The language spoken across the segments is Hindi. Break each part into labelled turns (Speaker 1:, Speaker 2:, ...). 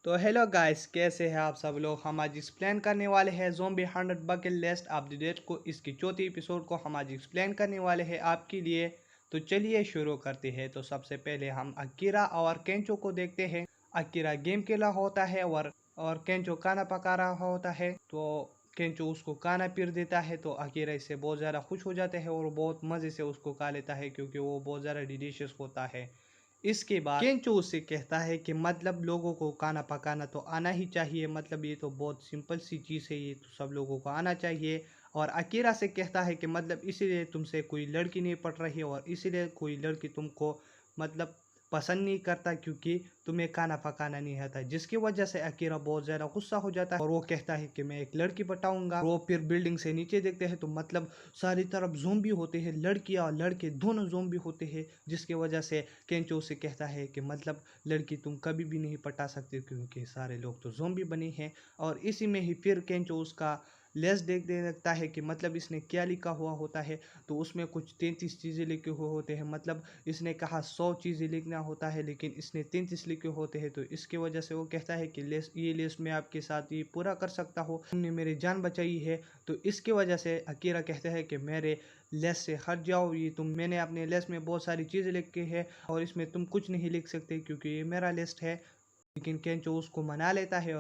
Speaker 1: तो हेलो गाइस, कैसे हैं आप सब लोग। हम आज एक्सप्लेन करने वाले हैं ज़ॉम्बी 100 बकेट लिस्ट अपडेट को। इसकी चौथी एपिसोड को हम आज एक्सप्लेन करने वाले हैं आपके लिए। तो चलिए शुरू करते हैं। तो सबसे पहले हम अकीरा और केंचो को देखते हैं। अकीरा गेम खेला होता है और केंचो खाना पका रहा होता है। तो केंचो उसको खाना पीर देता है। तो अकीरा इससे बहुत ज़्यादा खुश हो जाता है और बहुत मज़े से उसको खा लेता है क्योंकि वो बहुत ज़्यादा डिलीशियस होता है। इसके बाद केंचो उससे कहता है कि मतलब लोगों को खाना पकाना तो आना ही चाहिए, मतलब ये तो बहुत सिंपल सी चीज़ है, ये तो सब लोगों को आना चाहिए। और अकीरा से कहता है कि मतलब इसीलिए तुमसे कोई लड़की नहीं पट रही और इसीलिए कोई लड़की तुमको मतलब पसंद नहीं करता क्योंकि तुम्हें खाना पकाना नहीं आता, जिसकी वजह से अकीरा बहुत ज़्यादा गुस्सा हो जाता है और वो कहता है कि मैं एक लड़की पटाऊंगा। वो फिर बिल्डिंग से नीचे देखते हैं तो मतलब सारी तरफ ज़ोंबी होते हैं, लड़कियां और लड़के दोनों ज़ोंबी होते हैं, जिसकी वजह से केंचो से कहता है कि मतलब लड़की तुम कभी भी नहीं पटा सकते क्योंकि सारे लोग तो ज़ोंबी बने हैं। और इसी में ही फिर केंचो उसका लेस देखने लगता है कि मतलब इसने क्या लिखा हुआ होता है। तो उसमें कुछ 33 चीज़ें लिखे हुए होते हैं, मतलब इसने कहा 100 चीज़ें लिखना होता है लेकिन इसने 33 लिखे होते हैं। तो इसकी वजह से वो कहता है कि ये लिस्ट मैं आपके साथ ये पूरा कर सकता हूँ, तुमने मेरी जान बचाई है। तो इसकी वजह से अकीरा कहते हैं कि मेरे लेस से हट जाओ, ये मैंने अपने लेस में बहुत सारी चीज़ें लिखी है और इसमें तुम कुछ नहीं लिख सकते क्योंकि ये मेरा लिस्ट है। लेकिन केंचो उसको मना लेता है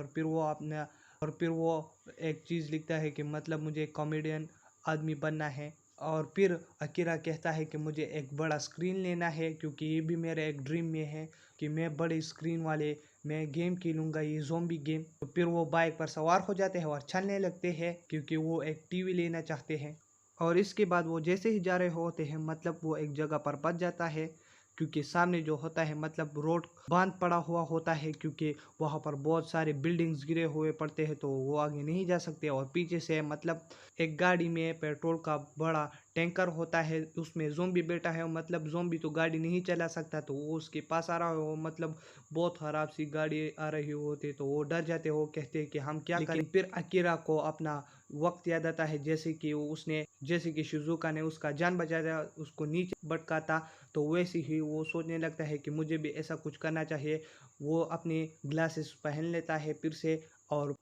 Speaker 1: और फिर वो एक चीज़ लिखता है कि मतलब मुझे कॉमेडियन आदमी बनना है। और फिर अकीरा कहता है कि मुझे एक बड़ा स्क्रीन लेना है क्योंकि ये भी मेरे एक ड्रीम में है कि मैं बड़े स्क्रीन वाले मैं गेम खेलूंगा, ये ज़ॉम्बी गेम। तो फिर वो बाइक पर सवार हो जाते हैं और चलने लगते हैं क्योंकि वो एक टीवी लेना चाहते हैं। और इसके बाद वो जैसे ही जा रहे होते हैं मतलब वो एक जगह पर बच जाता है क्योंकि सामने जो होता है मतलब रोड बांध पड़ा हुआ होता है क्योंकि वहाँ पर बहुत सारे बिल्डिंग्स गिरे हुए पड़ते हैं तो वो आगे नहीं जा सकते। और पीछे से मतलब एक गाड़ी में पेट्रोल का बड़ा टैंकर होता है, उसमें ज़ोंबी बैठा है, मतलब ज़ोंबी तो गाड़ी नहीं चला सकता तो वो उसके पास आ रहा है। वो मतलब बहुत खराब सी गाड़ी आ रही होती तो वो डर जाते हो, कहते हैं कि हम क्या करें। लेकिन फिर अकीरा को अपना वक्त याद आता है, जैसे कि शिजुका ने उसका जान बचाया, उसको नीचे भटकाता, तो वैसे ही वो सोचने लगता है कि मुझे भी ऐसा कुछ करना चाहिए। वो अपने ग्लासेस पहन लेता है फिर से और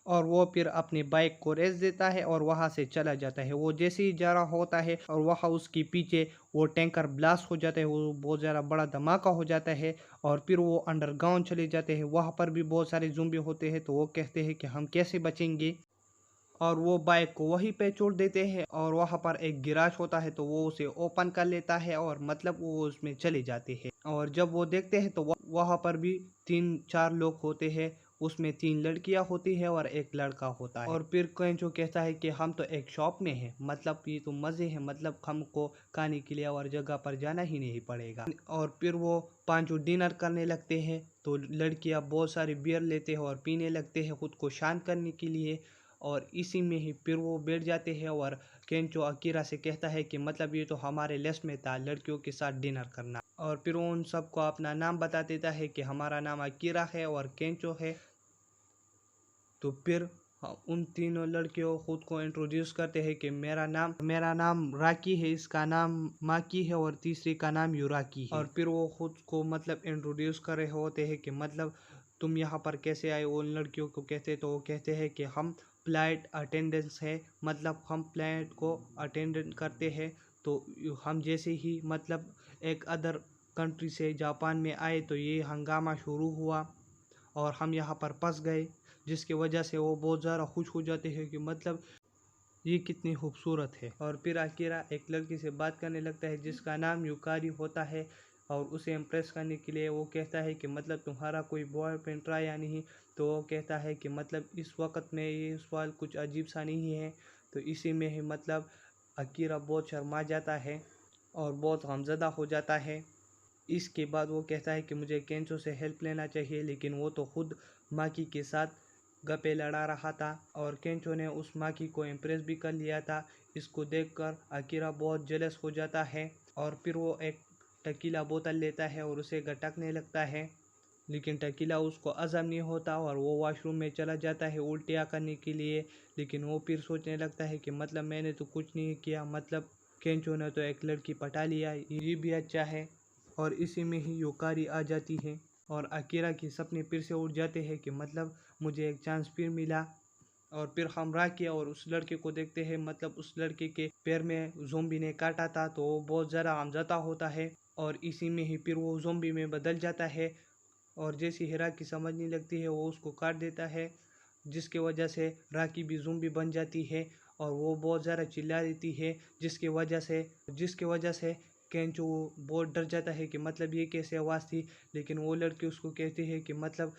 Speaker 1: वो फिर अपनी बाइक को रेस देता है और वहाँ से चला जाता है। वो जैसे ही जा रहा होता है और वहाँ उसके पीछे वो टैंकर ब्लास्ट हो जाता है, वो बहुत ज़्यादा बड़ा धमाका हो जाता है और फिर वो अंडरग्राउंड चले जाते हैं। वहाँ पर भी बहुत सारे ज़ोंबी होते हैं तो वो कहते हैं कि हम कैसे बचेंगे और वो बाइक को वहीं पे छोड़ देते हैं। और वहाँ पर एक गिराज होता है तो वो उसे ओपन कर लेता है और मतलब वो उसमें चले जाते हैं। और जब वो देखते हैं तो वहाँ पर भी 3-4 लोग होते हैं, उसमें 3 लड़कियां होती है और एक लड़का होता है। और फिर केंचो कहता है कि हम तो एक शॉप में हैं, मतलब ये तो मज़े हैं, मतलब हमको खाने के लिए और जगह पर जाना ही नहीं पड़ेगा। और फिर वो पांचों डिनर करने लगते हैं तो लड़कियां बहुत सारी बियर लेते हैं और पीने लगते हैं खुद को शांत करने के लिए। और इसी में ही फिर वो बैठ जाते हैं और केंचो अकीरा से कहता है कि मतलब ये तो हमारे लिस्ट में था लड़कियों के साथ डिनर करना। और फिर वो उन सबको अपना नाम बता देता है कि हमारा नाम अकीरा है और केंचो है। तो फिर उन तीनों लड़कियों खुद को इंट्रोड्यूस करते हैं कि मेरा नाम राकी है, इसका नाम माकी है और तीसरी का नाम युराकी है। और फिर वो खुद को मतलब इंट्रोड्यूस कर रहे होते हैं कि मतलब तुम यहाँ पर कैसे आए। उन लड़कियों को कहते तो वो कहते हैं कि हम फ्लाइट अटेंडेंस है, मतलब हम फ्लाइट को अटेंडेंट करते हैं। तो हम जैसे ही मतलब एक अदर कंट्री से जापान में आए तो ये हंगामा शुरू हुआ और हम यहाँ पर फंस गए, जिसकी वजह से वो बहुत ज़्यादा खुश हो जाते हैं कि मतलब ये कितनी खूबसूरत है। और फिर अकीरा एक लड़की से बात करने लगता है जिसका नाम युकारी होता है और उसे इम्प्रेस करने के लिए वो कहता है कि मतलब तुम्हारा कोई बॉयफ्रेंड रहा या नहीं। तो वो कहता है कि मतलब इस वक्त में ये सवाल कुछ अजीब सा नहीं है। तो इसी में ही मतलब अकीरा बहुत शर्मा जाता है और बहुत गमज़दा हो जाता है। इसके बाद वो कहता है कि मुझे केंचो से हेल्प लेना चाहिए, लेकिन वो तो खुद माकी के साथ गप्पे लड़ा रहा था और केंचो ने उस माकी को इम्प्रेस भी कर लिया था। इसको देखकर अकीरा बहुत जेलस हो जाता है और फिर वो एक टकीला बोतल लेता है और उसे गटकने लगता है, लेकिन टकीला उसको हजम नहीं होता और वो वॉशरूम में चला जाता है उल्टियाँ करने के लिए। लेकिन वो फिर सोचने लगता है कि मतलब मैंने तो कुछ नहीं किया, मतलब केंचो ने तो एक लड़की पटा लिया, ये भी अच्छा है। और इसी में ही युकारी आ जाती है और अकीरा के सपने फिर से उड़ जाते हैं कि मतलब मुझे एक चांस फिर मिला। और फिर हम राकी और उस लड़के को देखते हैं, मतलब उस लड़के के पैर में ज़ोंबी ने काटा था, तो वो बहुत ज़्यादा गमज़दा होता है और इसी में ही फिर वो ज़ोंबी में बदल जाता है। और जैसी ही राकी समझने लगती है वो उसको काट देता है, जिसके वजह से राकी भी ज़ोंबी बन जाती है और वो बहुत ज़्यादा चिल्ला देती है, जिसके वजह से केंचो बहुत डर जाता है कि मतलब ये कैसे आवाज़ थी। लेकिन वो लड़के उसको कहते हैं कि मतलब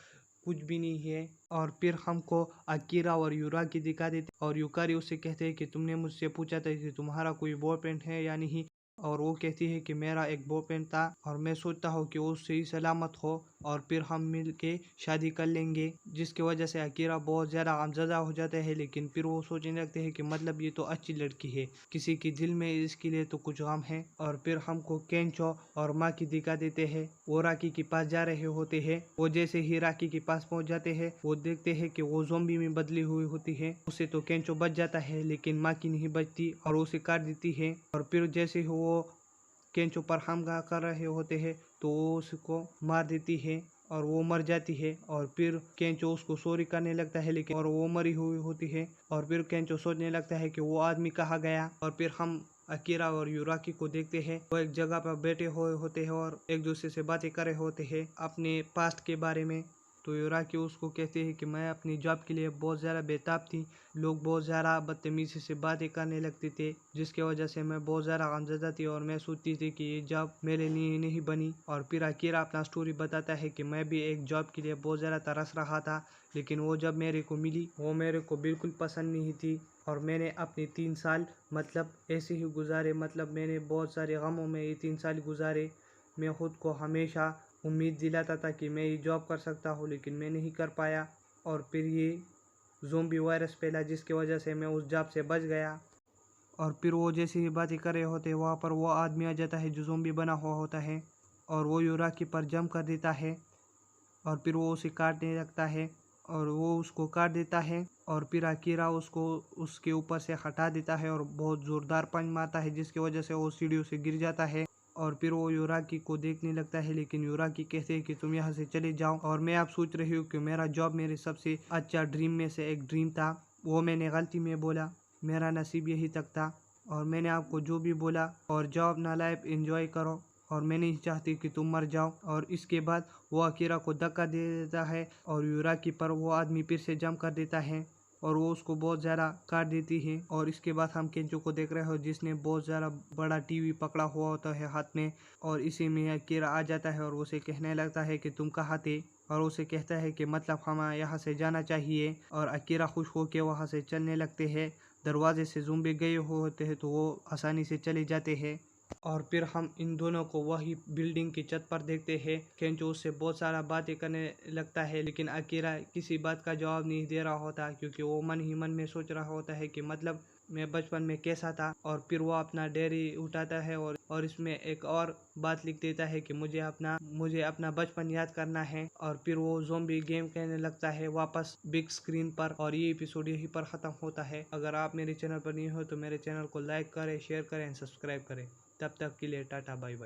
Speaker 1: कुछ भी नहीं है। और फिर हमको अकीरा और यूराकी दिखा देते और यूकारी उससे कहते हैं कि तुमने मुझसे पूछा था कि तुम्हारा कोई बॉयफ्रेंड है या नहीं, और वो कहती है कि मेरा एक बॉयफ्रेंड था और मैं सोचता हूँ कि वो सही सलामत हो और फिर हम मिल के शादी कर लेंगे। जिसकी वजह से अकीरा बहुत ज़्यादा गमज़दा हो जाता है, लेकिन फिर वो सोचने लगते हैं कि मतलब ये तो अच्छी लड़की है, किसी के दिल में इसके लिए तो कुछ गम है। और फिर हमको केंचो और माँ की दिखा देते हैं, वो राकी के पास जा रहे होते हैं। वो जैसे ही राकी के पास पहुंच जाते हैं वो देखते हैं कि वो ज़ोंबी में बदली हुई होती है। उससे तो केंचो बच जाता है, लेकिन माँ की नहीं बचती और उसे काट देती है। और फिर जैसे ही वो केंचो पर हमला कर रहे होते हैं तो वो उसको मार देती है और वो मर जाती है। और फिर केंचो उसको सॉरी करने लगता है, लेकिन और वो मरी हुई होती है। और फिर केंचो सोचने लगता है कि वो आदमी कहाँ गया। और फिर हम अकीरा और यूराकी को देखते हैं, वो एक जगह पर बैठे हुए होते हैं और एक दूसरे से बातें कर रहे होते हैं अपने पास्ट के बारे में। तो यूराकी उसको कहते हैं कि मैं अपनी जॉब के लिए बहुत ज़्यादा बेताब थी, लोग बहुत ज़्यादा बदतमीजी से बातें करने लगते थे, जिसके वजह से मैं बहुत ज़्यादा गमज़दा थी और मैं सोचती थी कि ये जॉब मेरे लिए नहीं बनी। और फिर अकीरा अपना स्टोरी बताता है कि मैं भी एक जॉब के लिए बहुत ज़्यादा तरस रहा था, लेकिन वो जब मेरे को मिली वो मेरे को बिल्कुल पसंद नहीं थी और मैंने अपने 3 साल मतलब ऐसे ही गुजारे, मतलब मैंने बहुत सारे गमों में ये 3 साल गुजारे। मैं खुद को हमेशा उम्मीद दिलाता था कि मैं ये जॉब कर सकता हूँ, लेकिन मैं नहीं कर पाया। और फिर ये ज़ोंबी वायरस फैला, जिसकी वजह से मैं उस जॉब से बच गया। और फिर वो जैसे ही बातें कर रहे होते हैं वहाँ पर वो आदमी आ जाता है जो ज़ोंबी बना हुआ होता है और वो यूराकी पर जंप कर देता है और फिर वो उसे काटने लगता है और वो उसको काट देता है। और फिर अकीरा उसको उसके ऊपर से हटा देता है और बहुत ज़ोरदार पंच मारता है, जिसकी वजह से वो सीढ़ियों से गिर जाता है। और फिर वो यूराकी को देखने लगता है, लेकिन यूराकी कहते हैं कि तुम यहाँ से चले जाओ। और मैं अब सोच रही हूँ कि मेरा जॉब मेरे सबसे अच्छा ड्रीम में से एक ड्रीम था, वो मैंने गलती में बोला, मेरा नसीब यही तक था और मैंने आपको जो भी बोला। और जाओ अपना लाइफ एंजॉय करो और मैं नहीं चाहती कि तुम मर जाओ। और इसके बाद वो अकीरा को धक्का दे देता है और यूराकी पर वो आदमी फिर से जंप कर देता है और वो उसको बहुत ज़्यादा काट देती है। और इसके बाद हम केंचो को देख रहे हो जिसने बहुत ज़्यादा बड़ा टीवी पकड़ा हुआ होता है हाथ में और इसी में अकीरा आ जाता है और उसे कहने लगता है कि तुम कहाँ थे। और उसे कहता है कि मतलब हमें यहाँ से जाना चाहिए। और अकीरा खुश होकर वहाँ से चलने लगते हैं, दरवाजे से ज़ोंबी गए हुए होते हैं तो वो आसानी से चले जाते हैं। और फिर हम इन दोनों को वही बिल्डिंग की छत पर देखते हैं। केंचो उससे बहुत सारा बातें करने लगता है, लेकिन अकीरा किसी बात का जवाब नहीं दे रहा होता क्योंकि वो मन ही मन में सोच रहा होता है कि मतलब मैं बचपन में कैसा था। और फिर वो अपना डायरी उठाता है और इसमें एक और बात लिख देता है कि मुझे अपना बचपन याद करना है। और फिर वो ज़ोंबी गेम खेलने लगता है वापस बिग स्क्रीन पर। और ये एपिसोड यहीं पर ख़त्म होता है। अगर आप मेरे चैनल पर नहीं हो तो मेरे चैनल को लाइक करें, शेयर करें, सब्सक्राइब करें। तब तक के लिए टाटा बाय बाय।